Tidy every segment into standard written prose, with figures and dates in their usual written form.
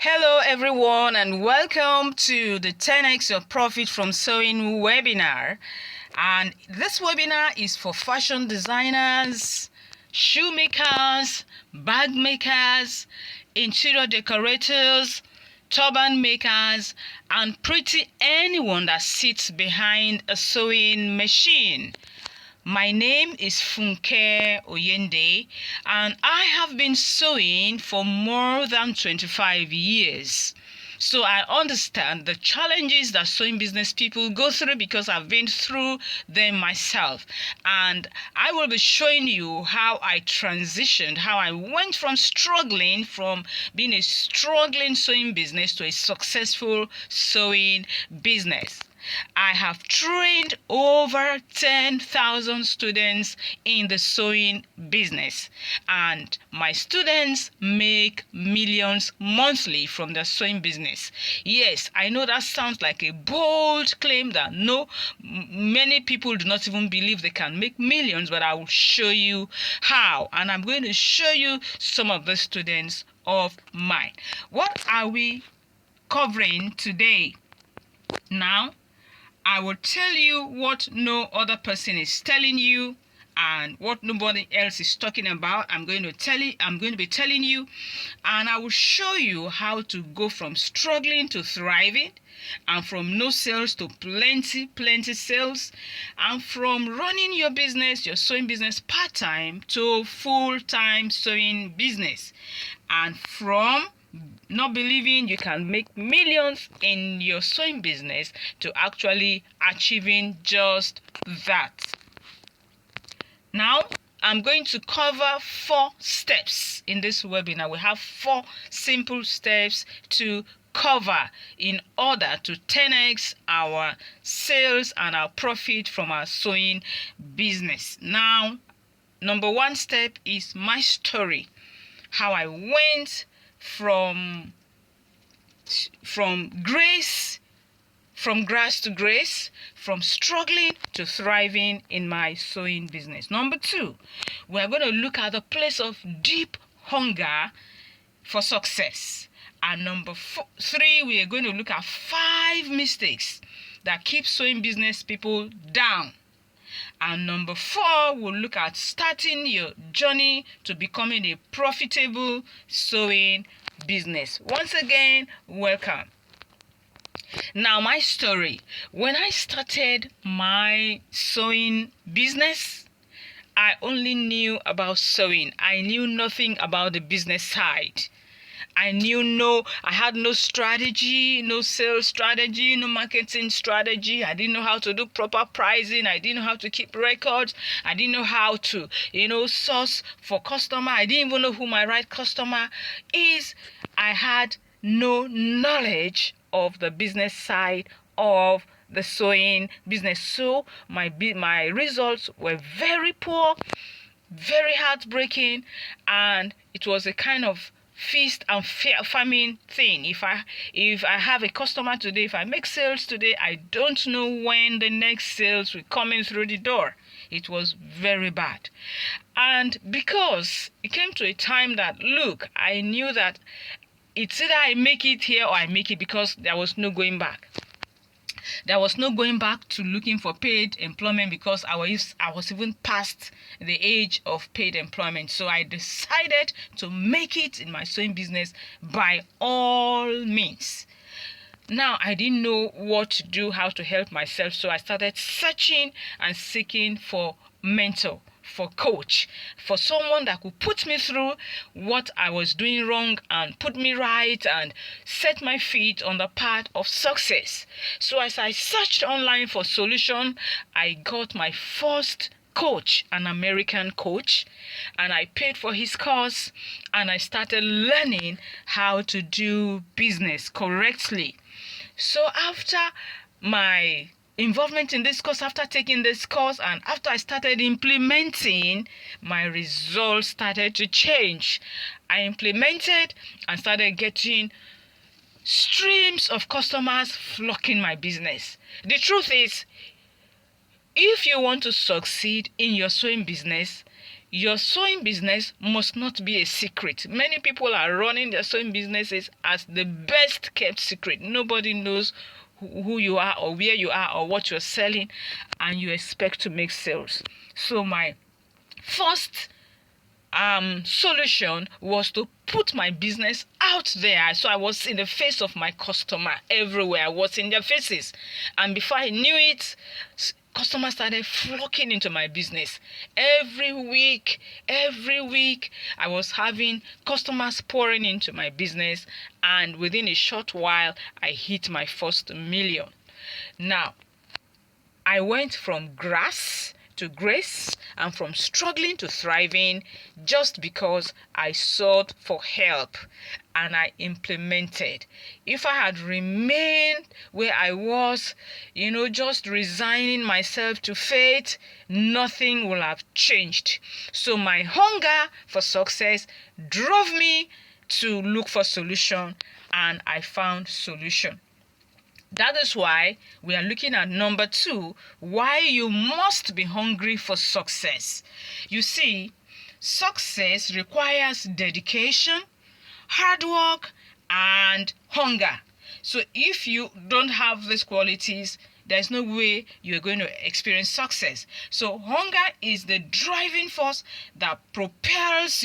Hello everyone and welcome to the 10x your profit from sewing webinar. And this webinar is for fashion designers, shoemakers, bag makers, interior decorators, turban makers, and pretty anyone that sits behind a sewing machine. My name is Funke Oyende and I have been sewing for more than 25 years. So I understand the challenges that sewing business people go through because I've been through them myself. And I will be showing you how I transitioned, how I went from being a struggling sewing business to a successful sewing business. I have trained over 10,000 students in the sewing business, and my students make millions monthly from the sewing business. Yes, I know that sounds like a bold claim that many people do not even believe they can make millions, but I will show you how, and I'm going to show you some of the students of mine. What are we covering today? Now, I will tell you what no other person is telling you and what nobody else is talking about. I'm going to be telling you, and I will show you how to go from struggling to thriving, and from no sales to plenty sales, and from running your sewing business part-time to full-time sewing business, and from not believing you can make millions in your sewing business to actually achieving just that. Now, I'm going to cover 4 steps in this webinar. We have 4 simple steps to cover in order to 10x our sales and our profit from our sewing business. Now, number 1 step is my story. How I went from grass to grace, from struggling to thriving in my sewing business. Number 2, we're going to look at the place of deep hunger for success. And number 3, we are going to look at 5 mistakes that keep sewing business people down. And number 4, we'll look at starting your journey to becoming a profitable sewing business. Once again, welcome. Now, my story. When I started my sewing business, I only knew about sewing. I knew nothing about the business side. I had no strategy, no sales strategy, no marketing strategy. I didn't know how to do proper pricing. I didn't know how to keep records. I didn't know how to, source for customer. I didn't even know who my right customer is. I had no knowledge of the business side of the sewing business. So my results were very poor, very heartbreaking, and it was a kind of feast and famine thing. If I have a customer today, if I make sales today, I don't know when the next sales will come in through the door. It was very bad. And because it came to a time that, look, I knew that it's either I make it here or I make it, because there was no going back. There was no going back to looking for paid employment because I was even past the age of paid employment. So I decided to make it in my sewing business by all means. Now, I didn't know what to do, how to help myself. So I started searching and seeking for mentor, for coach, for someone that could put me through what I was doing wrong and put me right and set my feet on the path of success. So as I searched online for solution, I got my first coach, an American coach, and I paid for his course, and I started learning how to do business correctly. So after my involvement in this course, after taking this course, and after I started implementing, my results started to change. I implemented and started getting streams of customers flocking my business. The truth is, if you want to succeed in your sewing business, your sewing business must not be a secret. Many people are running their sewing businesses as the best kept secret. Nobody knows who you are or where you are or what you're selling, and you expect to make sales. So my first solution was to put my business out there. So I was in the face of my customer everywhere. I was in their faces, and before I knew it, customers started flocking into my business. Every week, I was having customers pouring into my business, and within a short while, I hit my first million. Now, I went from grass to grace and from struggling to thriving just because I sought for help and I implemented. If I had remained where I was, just resigning myself to fate, nothing would have changed. So my hunger for success drove me to look for solution, and I found solution. That is why we are looking at number 2, why you must be hungry for success. You see, success requires dedication, hard work, and hunger. So if you don't have these qualities, there's no way you're going to experience success. So hunger is the driving force that propels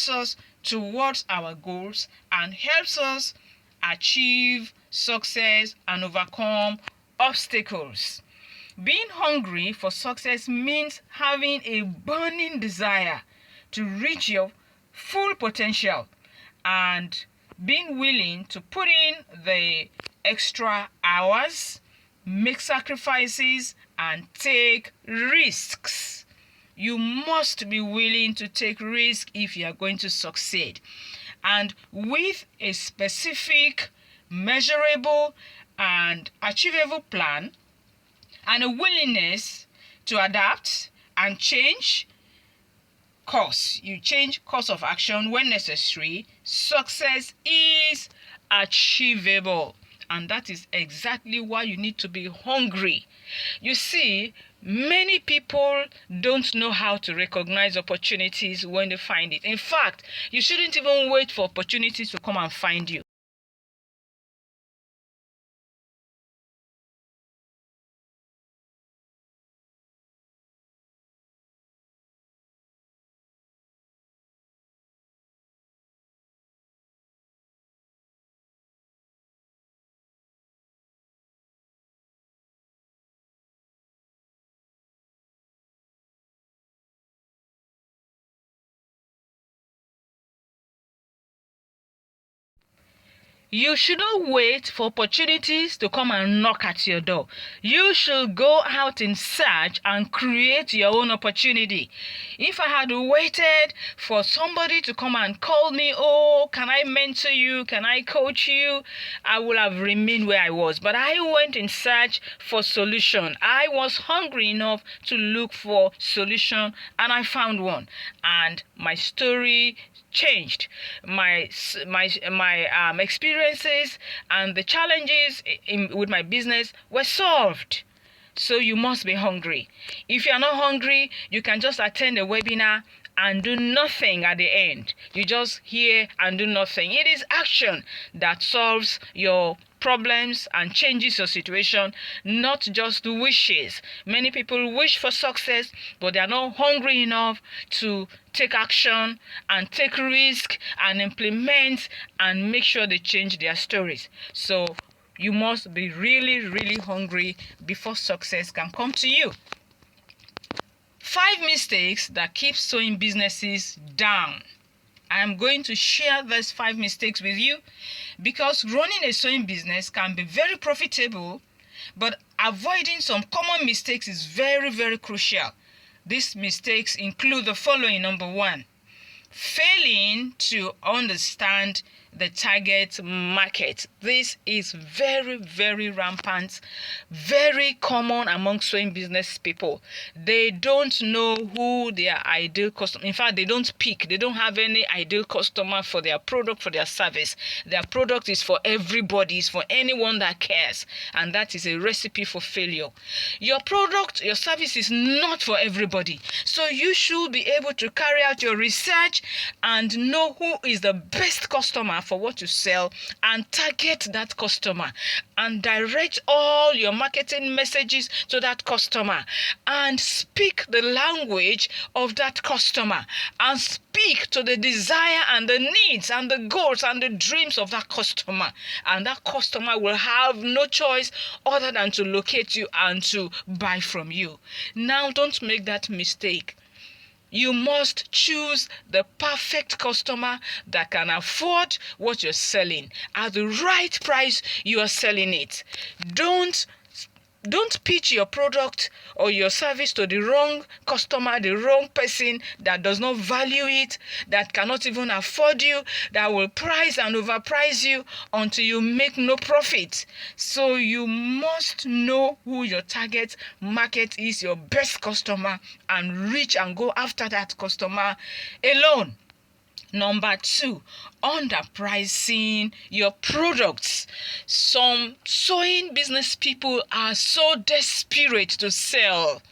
us towards our goals and helps us achieve success and overcome obstacles. Being hungry for success means having a burning desire to reach your full potential and being willing to put in the extra hours, make sacrifices, and take risks. You must be willing to take risks if you are going to succeed. And with a specific, measurable, and achievable plan, and a willingness to adapt and change course, you change course of action when necessary, success is achievable. And that is exactly why you need to be hungry. You see, many people don't know how to recognize opportunities when they find it. In fact, you shouldn't even wait for opportunities to come and find you. You should not wait for opportunities to come and knock at your door. You should go out in search and create your own opportunity. If I had waited for somebody to come and call me, oh, can I mentor you? Can I coach you? I would have remained where I was. But I went in search for solution. I was hungry enough to look for solution, and I found one. And my story changed. My experiences and the challenges with my business were solved. So you must be hungry. If you are not hungry, you can just attend a webinar and do nothing at the end. You just hear and do nothing. It is action that solves your problems and changes your situation, not just wishes. Many people wish for success, but they are not hungry enough to take action and take risk and implement and make sure they change their stories. So you must be really, really hungry before success can come to you. 5 mistakes that keep sewing businesses down. I am going to share these 5 mistakes with you because running a sewing business can be very profitable, but avoiding some common mistakes is very, very crucial. These mistakes include the following. Number 1, failing to understand the target market. This is very, very rampant, very common among sewing business people. They don't know who their ideal customer, in fact, they don't have any ideal customer for their product, for their service. Their product is for everybody, it's for anyone that cares, and that is a recipe for failure. Your product, your service is not for everybody, so you should be able to carry out your research and know who is the best customer for what you sell and target that customer and direct all your marketing messages to that customer and speak the language of that customer and speak to the desire and the needs and the goals and the dreams of that customer, and that customer will have no choice other than to locate you and to buy from you. Now, don't make that mistake. You must choose the perfect customer that can afford what you're selling at the right price you are selling it. Don't pitch your product or your service to the wrong customer, the wrong person that does not value it, that cannot even afford you, that will price and overprice you until you make no profit. So you must know who your target market is, your best customer, and reach and go after that customer alone. Number 2, underpricing your products. Some sewing business people are so desperate to sell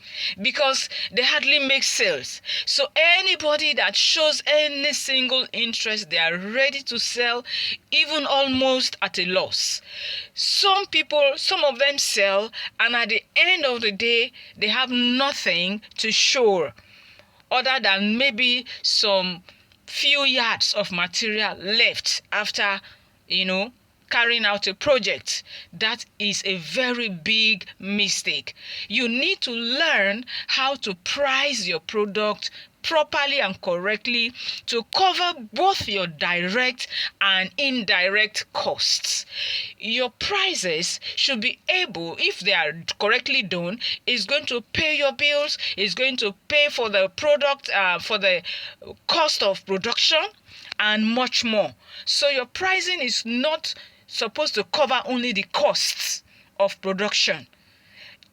because they hardly make sales. So anybody that shows any single interest, they are ready to sell, even almost at a loss. Some of them sell, and at the end of the day, they have nothing to show other than maybe some few yards of material left after, carrying out a project. That is a very big mistake. You need to learn how to price your product properly and correctly to cover both your direct and indirect costs. Your prices should be able, if they are correctly done, is going to pay your bills, is going to pay for the product, for the cost of production, and much more. So your pricing is not supposed to cover only the costs of production.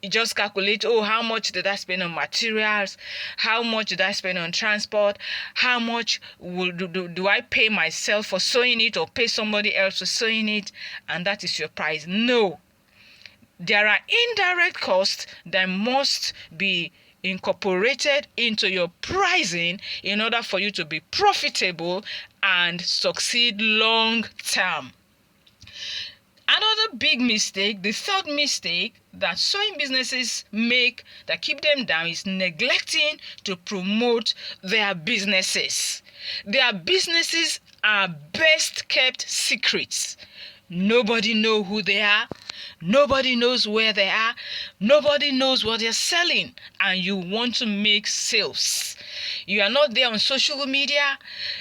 You just calculate, how much did I spend on materials? How much did I spend on transport? How much do I pay myself for sewing it or pay somebody else for sewing it? And that is your price. No. There are indirect costs that must be incorporated into your pricing in order for you to be profitable and succeed long term. Another big mistake, the third mistake that sewing businesses make that keep them down, is neglecting to promote their businesses. Their businesses are best kept secrets. Nobody knows who they are. Nobody knows where they are. Nobody knows what they're selling, and you want to make sales. You are not there on social media.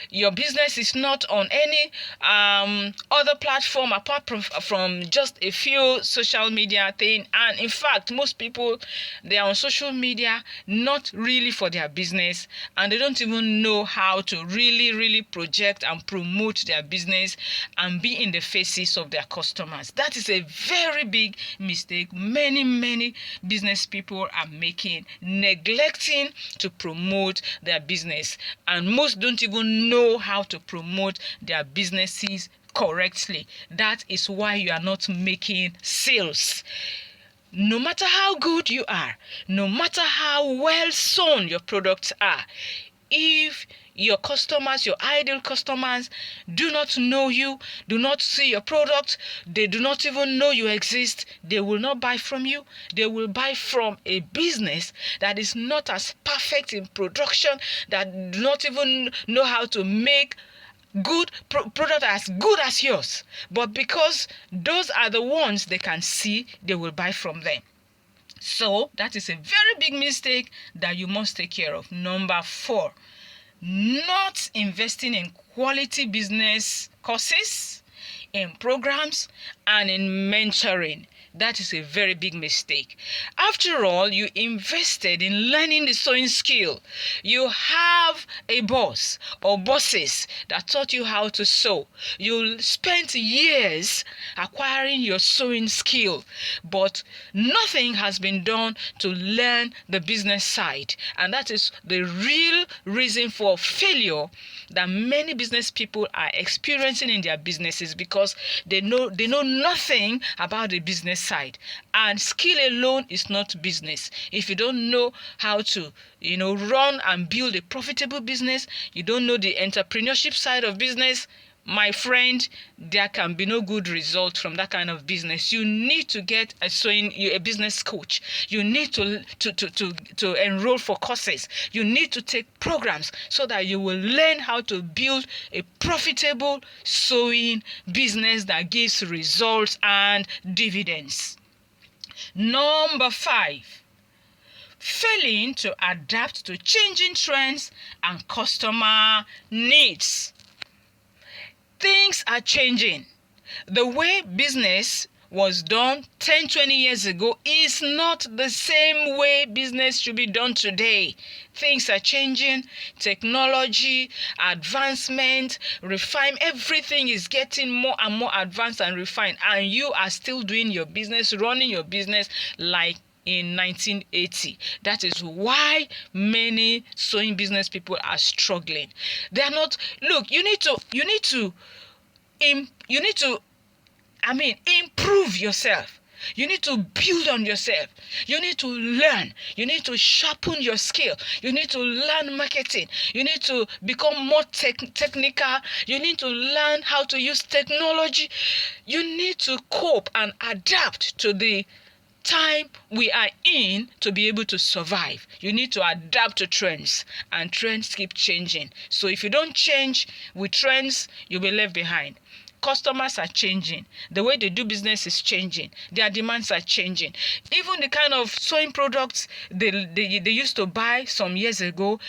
Your business is not on any other platform apart from just a few social media thing. And in fact, most people, they are on social media not really for their business, and they don't even know how to really project and promote their business and be in the faces of their customers. That is a very big mistake many business people are making, neglecting to promote their business, and most don't even know how to promote their businesses correctly. That is why you are not making sales. No matter how good you are, no matter how well sewn your products are, if your customers, your ideal customers, do not know you, do not see your product, they do not even know you exist, they will not buy from you. They will buy from a business that is not as perfect in production, that do not even know how to make good product as good as yours. But because those are the ones they can see, they will buy from them. So that is a very big mistake that you must take care of. Number 4, not investing in quality business courses, in programs, and in mentoring. That is a very big mistake. After all, you invested in learning the sewing skill. You have a boss or bosses that taught you how to sew. You spent years acquiring your sewing skill, but nothing has been done to learn the business side. And that is the real reason for failure that many business people are experiencing in their businesses, because they know nothing about the business side. And skill alone is not business. If you don't know how to run and build a profitable business, you don't know the entrepreneurship side of business, my friend, there can be no good result from that kind of business. You need to get a business coach. You need to enroll for courses. You need to take programs so that you will learn how to build a profitable sewing business that gives results and dividends. Number 5, failing to adapt to changing trends and customer needs. Things are changing. The way business was done 10, 20 years ago is not the same way business should be done today. Things are changing. Technology, advancement, everything is getting more and more advanced and refined. And you are still doing your business, running your business like in 1980. That is why many sewing business people are struggling. They are not. Look, you need to improve yourself. You need to build on yourself. You need to learn. You need to sharpen your skill. You need to learn marketing. You need to become more technical. You need to learn how to use technology. You need to cope and adapt to the time we are in to be able to survive. You need to adapt to trends, and trends keep changing. So if you don't change with trends, you'll be left behind. Customers are changing. The way they do business is changing. Their demands are changing. Even the kind of sewing products they used to buy some years ago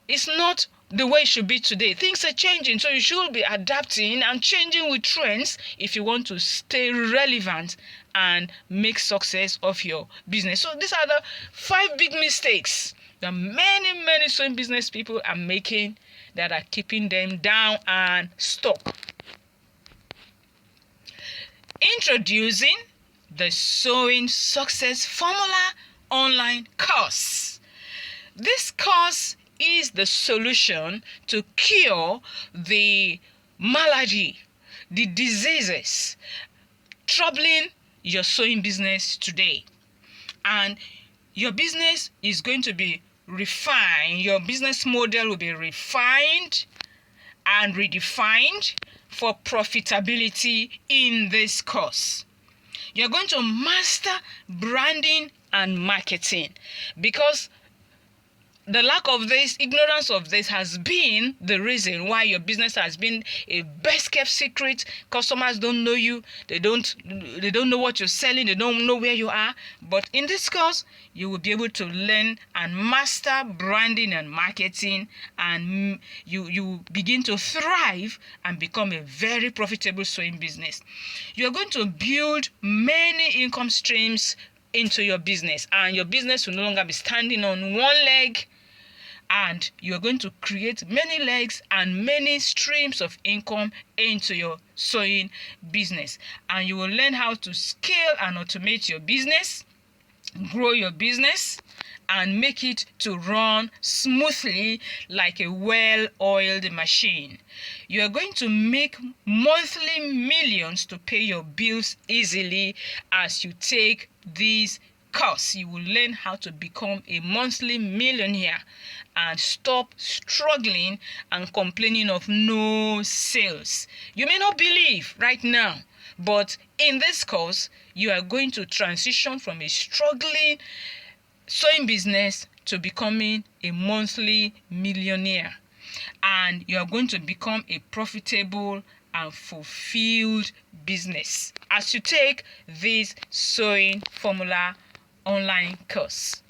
is not the way it should be today. Things are changing, so you should be adapting and changing with trends if you want to stay relevant and make success of your business. So these are the 5 big mistakes that many sewing business people are making that are keeping them down and stuck. Introducing the Sewing Success Formula online course. This course is the solution to cure the malady, the diseases troubling your sewing business today. And your business is going to be refined. Your business model will be refined and redefined for profitability in this course. You're going to master branding and marketing, because the lack of this, ignorance of this has been the reason why your business has been a best kept secret. Customers don't know you. They don't know what you're selling. They don't know where you are. But in this course, you will be able to learn and master branding and marketing, and you begin to thrive and become a very profitable sewing business. You're going to build many income streams into your business, and your business will no longer be standing on one leg, and you're going to create many legs and many streams of income into your sewing business. And you will learn how to scale and automate your business, grow your business, and make it to run smoothly like a well-oiled machine. You are going to make monthly millions to pay your bills easily as you take this course. You will learn how to become a monthly millionaire and stop struggling and complaining of no sales. You may not believe right now, but in this course, you are going to transition from a struggling sewing business to becoming a monthly millionaire. And you are going to become a profitable and fulfilled business as you take this sewing formula online course.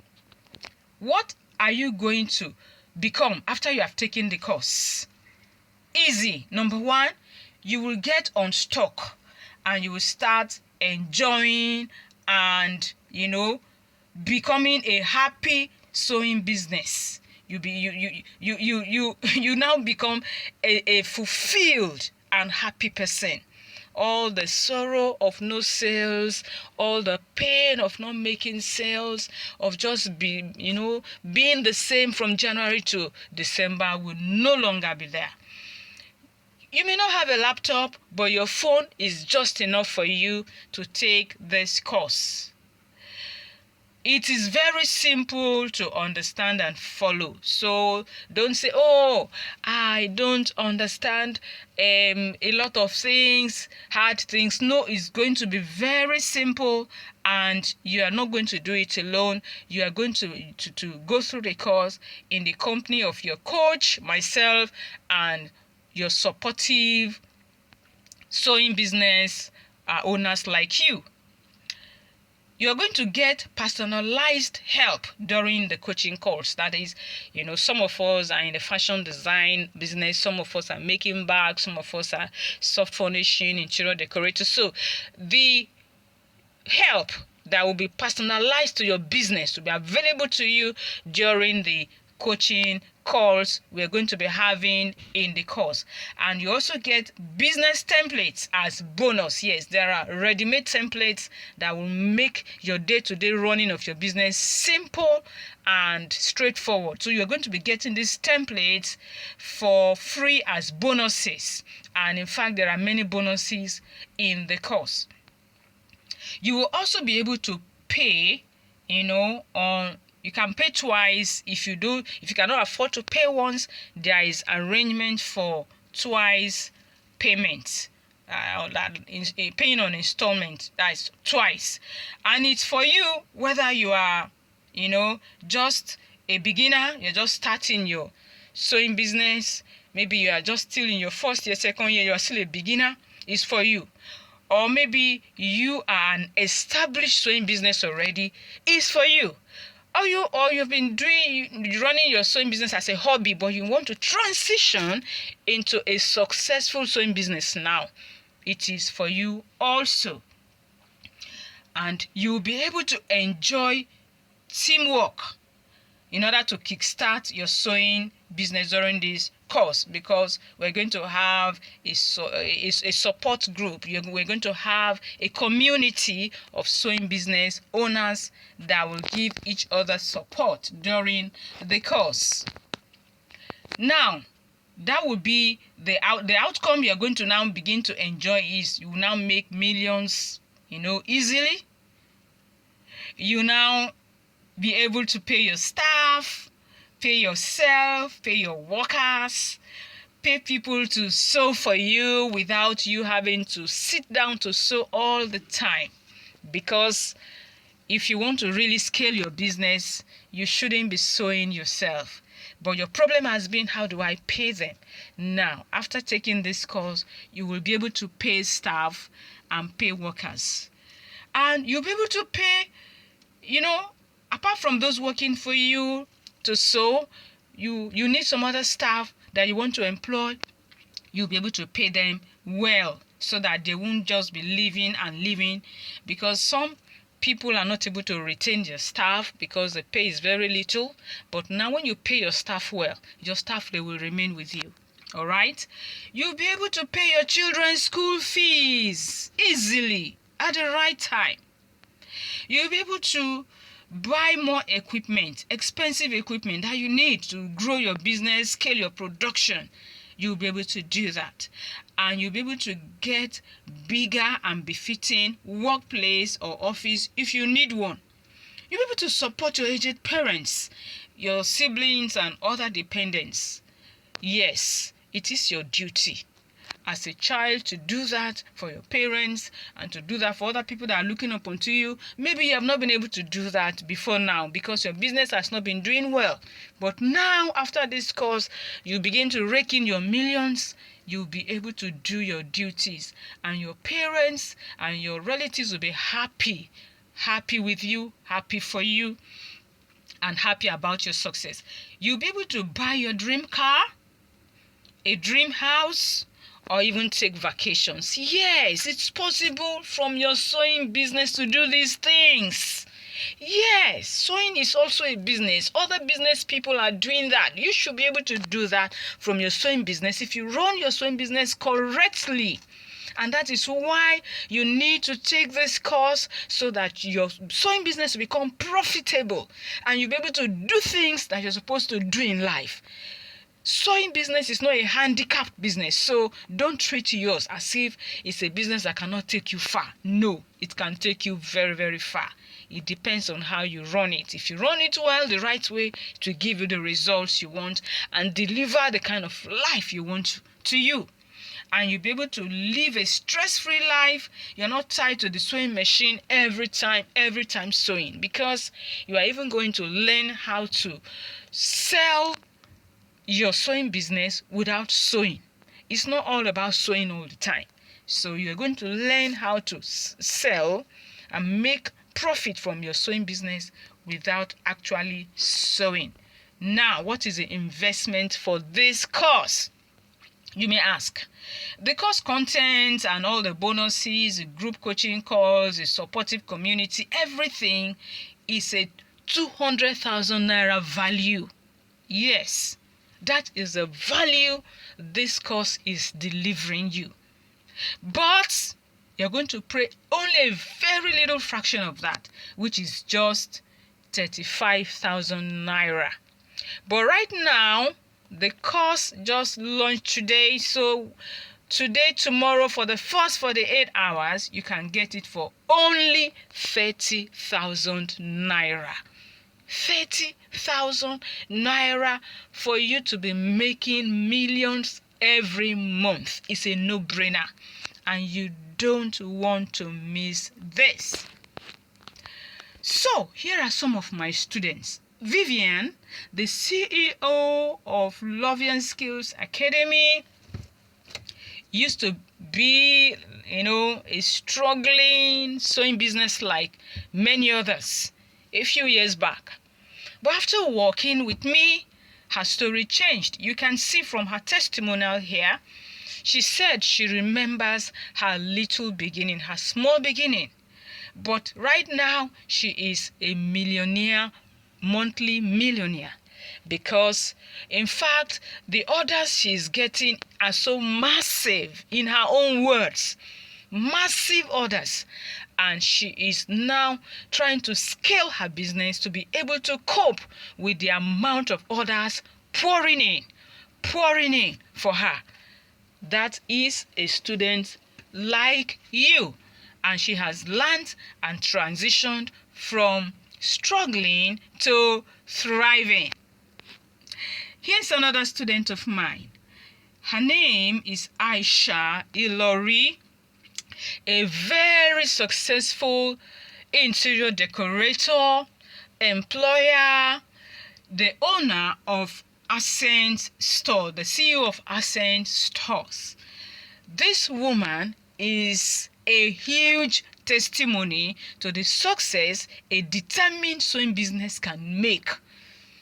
What are you going to become after you have taken the course? Easy. Number 1, you will get unstuck and you will start enjoying and becoming a happy sewing business. You now become a fulfilled and happy person. All the sorrow of no sales, all the pain of not making sales, of just being the same from January to December will no longer be there. You may not have a laptop, but your phone is just enough for you to take this course. It is very simple to understand and follow. So don't say, oh, I don't understand a lot of things, hard things. No, it's going to be very simple, and you are not going to do it alone. You are going to go through the course in the company of your coach, myself, and your supportive sewing business owners like you. You're going to get personalized help during the coaching course. That is, some of us are in the fashion design business, some of us are making bags, some of us are soft furnishing, interior decorators. So the help that will be personalized to your business will be available to you during the coaching calls we're going to be having in the course. And you also get business templates as bonus. Yes, there are ready-made templates that will make your day-to-day running of your business simple and straightforward. So you're going to be getting these templates for free as bonuses. And in fact, there are many bonuses in the course. You will also be able to pay, you can pay twice. If you cannot afford to pay once, there is arrangement for twice payments. Paying on installment, that's twice. And it's for you whether you are, just a beginner, you're just starting your sewing business. Maybe you are just still in your first year, second year, you're still a beginner. It's for you. Or maybe you are an established sewing business already. It's for you. Or you've been running your sewing business as a hobby, but you want to transition into a successful sewing business now. It is for you also. And you'll be able to enjoy teamwork in order to kickstart your sewing business during this course, because we're going to have a support group. We're going to have a community of sewing business owners that will give each other support during the course. Now, that will be the outcome you're going to now begin to enjoy. Is you will now make millions, easily. You now be able to pay your staff, pay yourself, pay your workers, pay people to sew for you without you having to sit down to sew all the time. Because if you want to really scale your business, you shouldn't be sewing yourself. But your problem has been, how do I pay them? Now, after taking this course, you will be able to pay staff and pay workers. And you'll be able to pay, apart from those working for you to sew, you need some other staff that you want to employ. You'll be able to pay them well so that they won't just be leaving, because some people are not able to retain their staff because the pay is very little. But now when you pay your staff well, your staff, they will remain with you. All right? You'll be able to pay your children's school fees easily at the right time. You'll be able to buy more equipment, expensive equipment that you need to grow your business, scale your production. You'll be able to do that. And you'll be able to get bigger and befitting workplace or office if you need one. You'll be able to support your aged parents, your siblings and other dependents. Yes, it is your duty as a child to do that for your parents and to do that for other people that are looking up onto you. Maybe you have not been able to do that before now because your business has not been doing well. But now, after this course, you begin to rake in your millions. You'll be able to do your duties, and your parents and your relatives will be happy with you, happy for you, and happy about your success. You'll be able to buy your dream car, a dream house, or even take vacations. Yes, it's possible from your sewing business to do these things. Yes, sewing is also a business. Other business people are doing that. You should be able to do that from your sewing business if you run your sewing business correctly. And that is why you need to take this course so that your sewing business will become profitable and you'll be able to do things that you're supposed to do in life. Sewing business is not a handicapped business, so don't treat yours as if it's a business that cannot take you far. No, it can take you very, very far. It depends on how you run it. If you run it well, the right way, to give you the results you want and deliver the kind of life you want to you. And you'll be able to live a stress-free life. You're not tied to the sewing machine every time sewing, because you are even going to learn how to sell your sewing business without sewing. It's not all about sewing all the time. So you're going to learn how to sell and make profit from your sewing business without actually sewing. Now, what is the investment for this course? You may ask. The course content and all the bonuses, the group coaching course, the supportive community, everything is a 200,000 naira value. Yes, that is the value this course is delivering you. But you're going to pay only a very little fraction of that, which is just 35,000 naira. But right now, the course just launched today, so today, tomorrow, for the first 48 hours, you can get it for only 30,000 naira. 30,000 naira for you to be making millions every month. It's a no-brainer, and you don't want to miss this. So here are some of my students. Vivian, the CEO of Vivian Skills Academy, used to be, a struggling sewing business like many others a few years back. But after working with me, her story changed. You can see from her testimonial here, she said she remembers her little beginning, her small beginning. But right now, she is a millionaire, monthly millionaire. Because, in fact, the orders she's getting are so massive, in her own words. Massive orders. And she is now trying to scale her business to be able to cope with the amount of orders pouring in for her. That is a student like you. And she has learned and transitioned from struggling to thriving. Here's another student of mine. Her name is Aisha Ilori, a very successful interior decorator, employer, the owner of Ascent Store, the CEO of Ascent Stores. This woman is a huge testimony to the success a determined sewing business can make.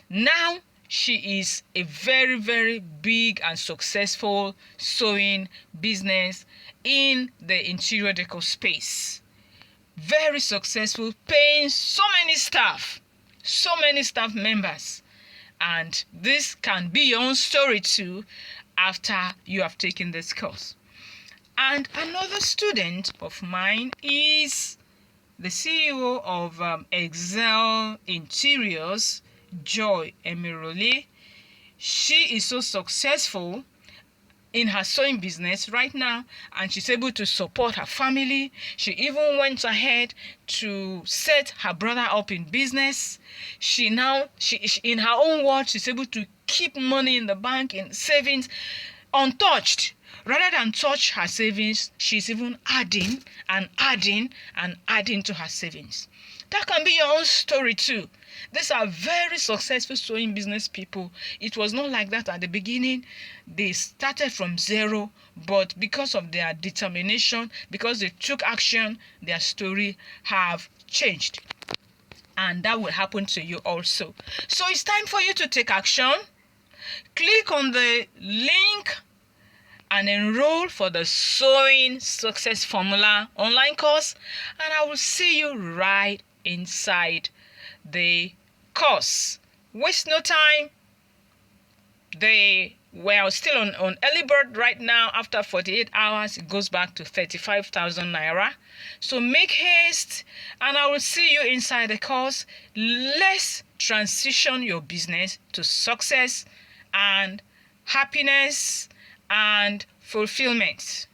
Now, she is a very, very big and successful sewing business in the interior decor space. Very successful, paying so many staff members. And this can be your own story too after you have taken this course. And another student of mine is the CEO of Excel Interiors, Joy Emirole. She is so successful in her sewing business right now, and she's able to support her family. She even went ahead to set her brother up in business. She in her own words, she's able to keep money in the bank, in savings, untouched. Rather than touch her savings, she's even adding to her savings. That can be your own story too. These are very successful sewing business people. It was not like that at the beginning. They started from zero, but because of their determination, because they took action, their story have changed. And that will happen to you also. So it's time for you to take action. Click on the link and enroll for the Sewing Success Formula online course, and I will see you right inside the course. Waste no time. We're still on early bird right now. After 48 hours, it goes back to 35,000 naira. So make haste, and I will see you inside the course. Let's transition your business to success and happiness and fulfillment.